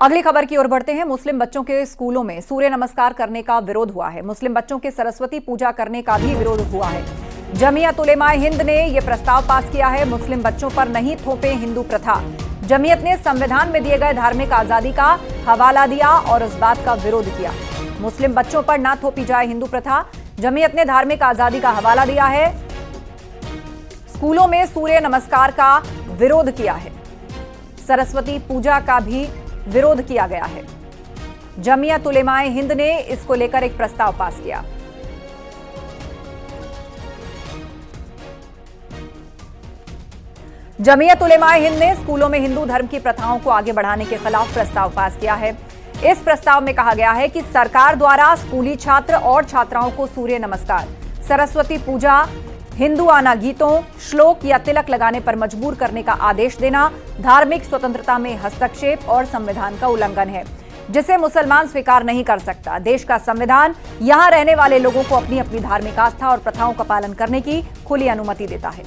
अगली खबर की ओर बढ़ते हैं। मुस्लिम बच्चों के स्कूलों में सूर्य नमस्कार करने का विरोध हुआ है। मुस्लिम बच्चों के सरस्वती पूजा करने का भी विरोध हुआ है। जमीयत उलेमाए हिंद ने यह प्रस्ताव पास किया है, मुस्लिम बच्चों पर नहीं थोपे हिंदू प्रथा। जमीयत ने संविधान में दिए गए धार्मिक आजादी का हवाला दिया और इस बात का विरोध किया। मुस्लिम बच्चों पर ना थोपी जाए हिंदू प्रथा। जमीयत ने धार्मिक आजादी का हवाला दिया है, स्कूलों में सूर्य नमस्कार का विरोध किया है, सरस्वती पूजा का भी विरोध किया गया है। जमीयत उलेमाए हिंद ने इसको लेकर एक प्रस्ताव पास किया। जमीयत उलेमाए हिंद ने स्कूलों में हिंदू धर्म की प्रथाओं को आगे बढ़ाने के खिलाफ प्रस्ताव पास किया है। इस प्रस्ताव में कहा गया है कि सरकार द्वारा स्कूली छात्र और छात्राओं को सूर्य नमस्कार, सरस्वती पूजा, हिंदुआना गीतों, श्लोक या तिलक लगाने पर मजबूर करने का आदेश देना धार्मिक स्वतंत्रता में हस्तक्षेप और संविधान का उल्लंघन है, जिसे मुसलमान स्वीकार नहीं कर सकता। देश का संविधान यहां रहने वाले लोगों को अपनी अपनी धार्मिक आस्था और प्रथाओं का पालन करने की खुली अनुमति देता है।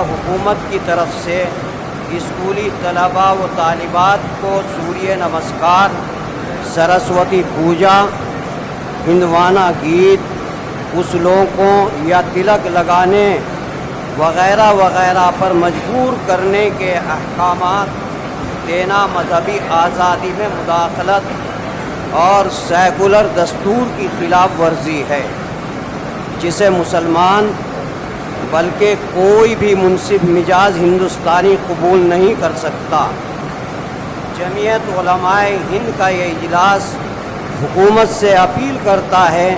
हुकूमत की तरफ से स्कूली तलबा व तालिबात को सूर्य नमस्कार, सरस्वती पूजा, हिंदुआना गीत, श्लोकों या तिलक लगाने वगैरह वगैरह पर मजबूर करने के अहकामात देना मजहबी आज़ादी में मुदाखलत और सेकुलर दस्तूर की खिलाफ वर्जी है, जिसे मुसलमान बल्कि कोई भी मुनसिफ मिजाज हिंदुस्तानी कबूल नहीं कर सकता। जमीयत उलमाए हिंद का ये इजलास हुकूमत से अपील करता है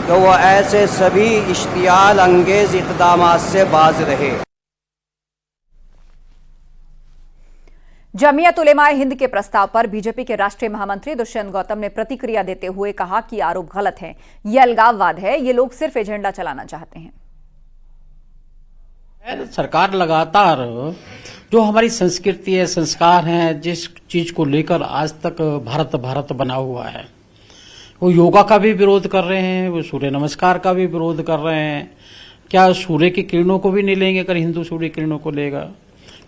कि वह ऐसे सभी इश्तियाल अंगेज इक़दामात से बाज रहे। जमीयत उलेमाए हिंद के प्रस्ताव पर बीजेपी के राष्ट्रीय महामंत्री दुष्यंत गौतम ने प्रतिक्रिया देते हुए कहा कि आरोप गलत है, यह अलगाववाद है, ये लोग सिर्फ एजेंडा चलाना चाहते हैं। सरकार लगातार जो हमारी संस्कृति है, संस्कार हैं, जिस चीज को लेकर आज तक भारत भारत बना हुआ है, वो योगा का भी विरोध कर रहे हैं, वो सूर्य नमस्कार का भी विरोध कर रहे हैं। क्या सूर्य की किरणों को भी नहीं लेंगे अगर हिंदू सूर्य किरणों को लेगा?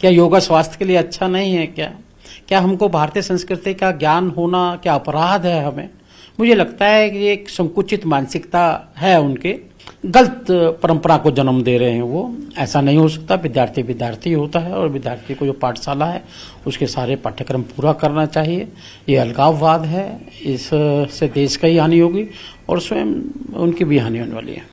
क्या योगा स्वास्थ्य के लिए अच्छा नहीं है? क्या हमको भारतीय संस्कृति का ज्ञान होना क्या अपराध है हमें? मुझे लगता है कि एक संकुचित मानसिकता है, उनके गलत परंपरा को जन्म दे रहे हैं वो। ऐसा नहीं हो सकता। विद्यार्थी विद्यार्थी होता है और विद्यार्थी को जो पाठशाला है उसके सारे पाठ्यक्रम पूरा करना चाहिए। ये अलगाववाद है, इससे देश का ही हानि होगी और स्वयं उनकी भी हानि होने वाली है।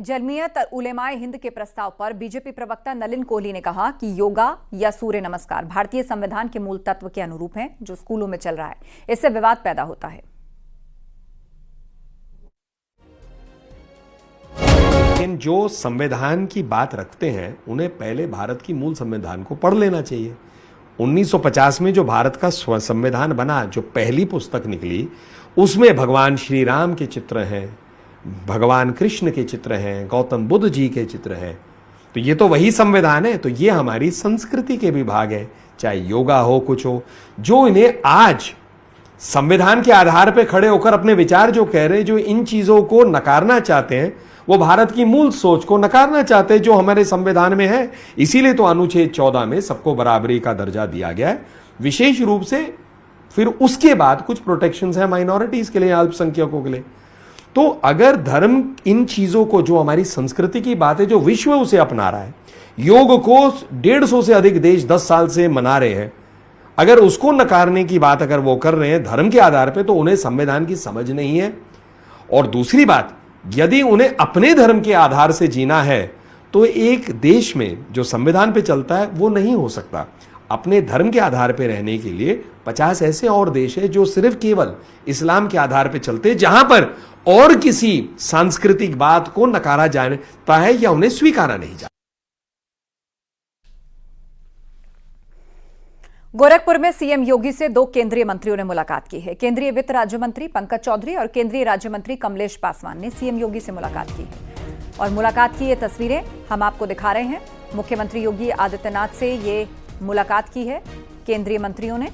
जमीयत उलेमाए हिंद के प्रस्ताव पर बीजेपी प्रवक्ता नलिन कोहली ने कहा कि योगा या सूर्य नमस्कार भारतीय संविधान के मूल तत्व के अनुरूप है, जो स्कूलों में चल रहा है, इससे विवाद पैदा होता है। लेकिन जो संविधान की बात रखते हैं उन्हें पहले भारत की मूल संविधान को पढ़ लेना चाहिए। 1950 में जो भारत का संविधान बना, जो पहली पुस्तक निकली, उसमें भगवान श्री राम के चित्र हैं, भगवान कृष्ण के चित्र हैं, गौतम बुद्ध जी के चित्र हैं। तो ये तो वही संविधान है। तो ये हमारी संस्कृति के भी भाग है, चाहे योगा हो, कुछ हो। जो इन्हें आज संविधान के आधार पर खड़े होकर अपने विचार जो कह रहे हैं, जो इन चीजों को नकारना चाहते हैं, वो भारत की मूल सोच को नकारना चाहते हैं जो हमारे संविधान में है। इसीलिए तो अनुच्छेद 14 में सबको बराबरी का दर्जा दिया गया है, विशेष रूप से। फिर उसके बाद कुछ प्रोटेक्शंस हैं माइनॉरिटीज के लिए, अल्पसंख्यकों के लिए। तो अगर धर्म इन चीजों को, जो हमारी संस्कृति की बात है, जो विश्व उसे अपना रहा है, योग को 150 से अधिक देश 10 साल से मना रहे हैं, अगर उसको नकारने की बात अगर वो कर रहे हैं धर्म के आधार पर, तो उन्हें संविधान की समझ नहीं है। और दूसरी बात, यदि उन्हें अपने धर्म के आधार से जीना है तो एक देश में जो संविधान पे चलता है वो नहीं हो सकता। अपने धर्म के आधार पे रहने के लिए 50 ऐसे और देश है जो सिर्फ केवल इस्लाम के आधार पे चलते हैं, जहां पर और किसी सांस्कृतिक बात को नकारा जाता है या उन्हें स्वीकारा नहीं जाता। गोरखपुर में सीएम योगी से 2 केंद्रीय मंत्रियों ने मुलाकात की है। केंद्रीय वित्त राज्य मंत्री पंकज चौधरी और केंद्रीय राज्य मंत्री कमलेश पासवान ने सीएम योगी से मुलाकात की है और मुलाकात की ये तस्वीरें हम आपको दिखा रहे हैं। मुख्यमंत्री योगी आदित्यनाथ से ये मुलाकात की है केंद्रीय मंत्रियों ने।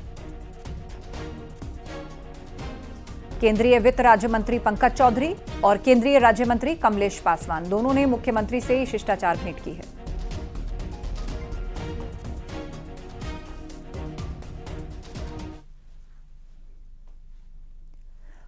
केंद्रीय वित्त राज्य मंत्री पंकज चौधरी और केंद्रीय राज्य मंत्री कमलेश पासवान दोनों ने मुख्यमंत्री से शिष्टाचार भेंट की है।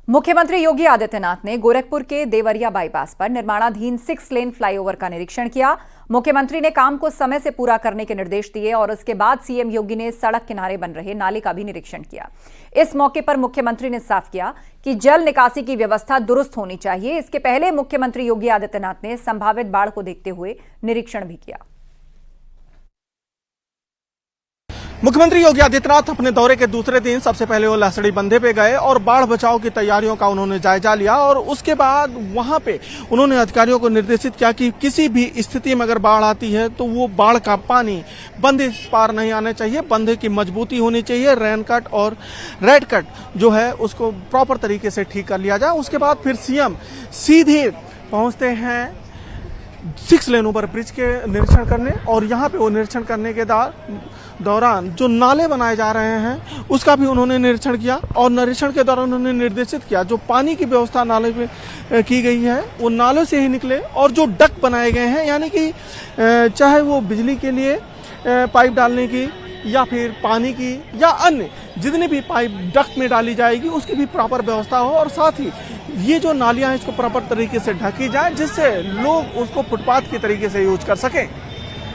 मुख्यमंत्री योगी आदित्यनाथ ने गोरखपुर के देवरिया बाईपास पर निर्माणाधीन 6 लेन फ्लाईओवर का निरीक्षण किया। मुख्यमंत्री ने काम को समय से पूरा करने के निर्देश दिए और उसके बाद सीएम योगी ने सड़क किनारे बन रहे नाले का भी निरीक्षण किया। इस मौके पर मुख्यमंत्री ने साफ किया कि जल निकासी की व्यवस्था दुरुस्त होनी चाहिए। इसके पहले मुख्यमंत्री योगी आदित्यनाथ ने संभावित बाढ़ को देखते हुए निरीक्षण भी किया। मुख्यमंत्री योगी आदित्यनाथ अपने दौरे के दूसरे दिन सबसे पहले वो लहसड़ी बंधे पे गए और बाढ़ बचाव की तैयारियों का उन्होंने जायजा लिया और उसके बाद वहां पे उन्होंने अधिकारियों को निर्देशित किया कि किसी भी स्थिति में अगर बाढ़ आती है तो वो बाढ़ का पानी बंधे पार नहीं आना चाहिए, बंधे की मजबूती होनी चाहिए, रेन कट और रेड कट जो है उसको प्रॉपर तरीके से ठीक कर लिया जाए। उसके बाद फिर सीएम सीधे पहुंचते हैं 6 लेन ओवर ब्रिज के निरीक्षण करने और यहाँ पे वो निरीक्षण करने के दौरान जो नाले बनाए जा रहे हैं उसका भी उन्होंने निरीक्षण किया और निरीक्षण के दौरान उन्होंने निर्देशित किया जो पानी की व्यवस्था नाले में की गई है वो नालों से ही निकले और जो डक बनाए गए हैं यानी कि चाहे वो बिजली के लिए पाइप डालने की या फिर पानी की या अन्य जितनी भी पाइप डक में डाली जाएगी उसकी भी प्रॉपर व्यवस्था हो और साथ ही ये जो नालियां हैं इसको प्रॉपर तरीके से ढकी जाए जिससे लोग उसको फुटपाथ के तरीके से यूज कर सकें।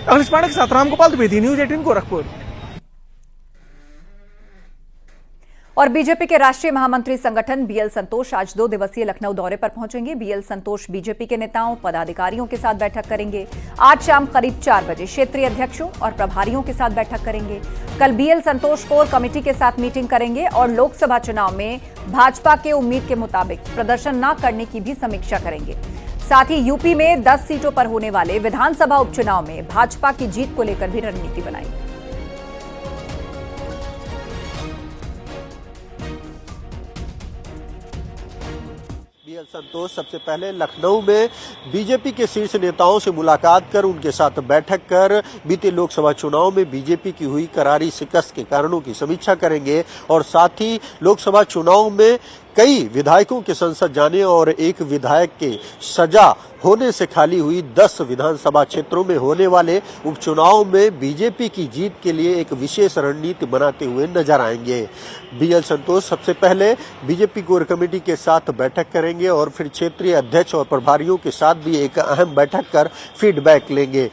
अखिलेश पांडे के साथ रामगोपाल द्विवेदी, न्यूज 18 गोरखपुर। और बीजेपी के राष्ट्रीय महामंत्री संगठन बीएल संतोष आज 2 दिवसीय लखनऊ दौरे पर पहुंचेंगे। बीएल संतोष बीजेपी के नेताओं पदाधिकारियों के साथ बैठक करेंगे। आज शाम करीब 4 बजे क्षेत्रीय अध्यक्षों और प्रभारियों के साथ बैठक करेंगे। कल बीएल संतोष कोर कमेटी के साथ मीटिंग करेंगे और लोकसभा चुनाव में भाजपा के उम्मीद के मुताबिक प्रदर्शन न करने की भी समीक्षा करेंगे। साथ ही यूपी में 10 सीटों पर होने वाले विधानसभा उपचुनाव में भाजपा की जीत को लेकर भी रणनीति बनाएंगे। बीएल संतोष सबसे पहले लखनऊ में बीजेपी के शीर्ष नेताओं से मुलाकात कर उनके साथ बैठक कर बीते लोकसभा चुनाव में बीजेपी की हुई करारी शिकस्त के कारणों की समीक्षा करेंगे और साथ ही लोकसभा चुनाव में कई विधायकों के संसद जाने और एक विधायक के सजा होने से खाली हुई 10 विधानसभा क्षेत्रों में होने वाले उपचुनाव में बीजेपी की जीत के लिए एक विशेष रणनीति बनाते हुए नजर आएंगे। बीएल संतोष सबसे पहले बीजेपी कोर कमेटी के साथ बैठक करेंगे और फिर क्षेत्रीय अध्यक्ष और प्रभारियों के साथ भी एक अहम बैठक कर फीडबैक लेंगे।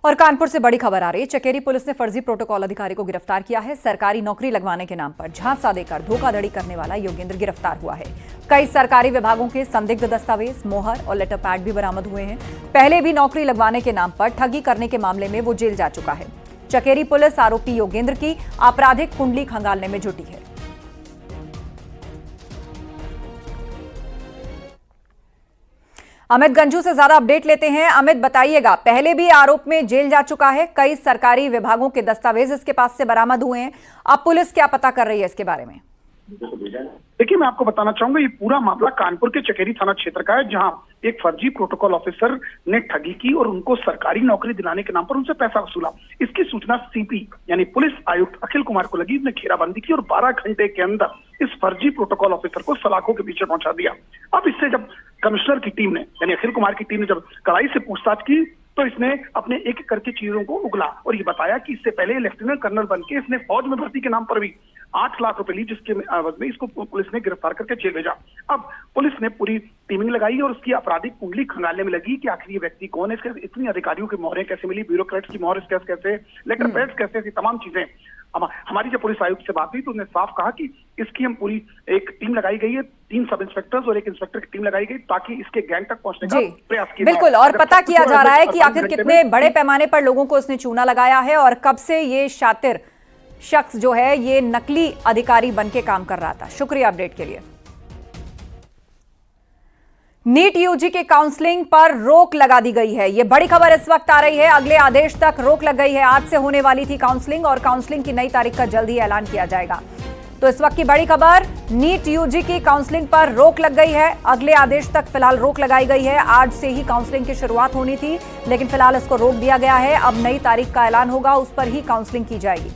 और कानपुर से बड़ी खबर आ रही है। चकेरी पुलिस ने फर्जी प्रोटोकॉल अधिकारी को गिरफ्तार किया है। सरकारी नौकरी लगवाने के नाम पर झांसा देकर धोखाधड़ी करने वाला योगेंद्र गिरफ्तार हुआ है। कई सरकारी विभागों के संदिग्ध दस्तावेज, मोहर और लेटर पैड भी बरामद हुए हैं। पहले भी नौकरी लगवाने के नाम पर ठगी करने के मामले में वो जेल जा चुका है। चकेरी पुलिस आरोपी योगेंद्र की आपराधिक कुंडली खंगालने में जुटी है। अमित गंजू से ज्यादा अपडेट लेते हैं। अमित, बताइएगा, पहले भी आरोप में जेल जा चुका है, कई सरकारी विभागों के दस्तावेज इसके पास से बरामद हुए हैं। अब पुलिस क्या पता कर रही है इसके बारे में? देखिए, मैं आपको बताना चाहूंगा, ये पूरा मामला कानपुर के चकेरी थाना क्षेत्र का है, जहां एक फर्जी प्रोटोकॉल ऑफिसर ने ठगी की और उनको सरकारी नौकरी दिलाने के नाम पर उनसे पैसा वसूला। इसकी सूचना सीपी यानी पुलिस आयुक्त अखिल कुमार को लगी। उसने घेराबंदी की और 12 घंटे के अंदर इस फर्जी प्रोटोकॉल ऑफिसर को सलाखों के पीछे पहुंचा दिया। अब इससे जब कमिश्नर की टीम ने यानी अखिल कुमार की टीम ने जब कड़ाई से पूछताछ की तो इसने अपने एक करके चीजों को उगला और ये बताया कि इससे पहले लेफ्टिनेंट कर्नल बनके इसने फौज में भर्ती के नाम पर भी 8 लाख रुपए ली, जिसके एवज में इसको पुलिस ने गिरफ्तार करके जेल भेजा। अब पुलिस ने पूरी टीमिंग लगाई और उसकी आपराधिक कुंडली खंगालने में लगी कि आखिर ये व्यक्ति कौन है, इसके इतनी अधिकारियों की मोहरें कैसे मिली, ब्यूरोक्रेट्स की मोहर कैसे, लेटर पैड्स कैसे, ऐसी तमाम चीजें। हमारी जब पुलिस आयुक्त से बात हुई तो उसने साफ कहा कि इसकी हम पूरी एक टीम लगाई गई है, 3 सब इंस्पेक्टर्स और 1 इंस्पेक्टर की टीम लगाई गई ताकि इसके गैंग तक पहुंचने का प्रयास किया जाए। बिल्कुल, और पता किया जा रहा है कि आखिर कितने बड़े पैमाने पर लोगों को इसने चूना लगाया है और कब से ये शातिर शख्स जो है ये नकली अधिकारी बनके काम कर रहा था। शुक्रिया अपडेट के लिए। नीट यूजी के काउंसलिंग पर रोक लगा दी गई है। यह बड़ी खबर इस वक्त आ रही है। अगले आदेश तक रोक लग गई है। आज से होने वाली थी काउंसलिंग और काउंसलिंग की नई तारीख का जल्द ही ऐलान किया जाएगा। तो इस वक्त की बड़ी खबर, नीट यूजी की काउंसलिंग पर रोक लग गई है। अगले आदेश तक फिलहाल रोक लगाई गई है। आज से ही काउंसलिंग की शुरुआत होनी थी, लेकिन फिलहाल इसको रोक दिया गया है। अब नई तारीख का ऐलान होगा, उस पर ही काउंसलिंग की जाएगी।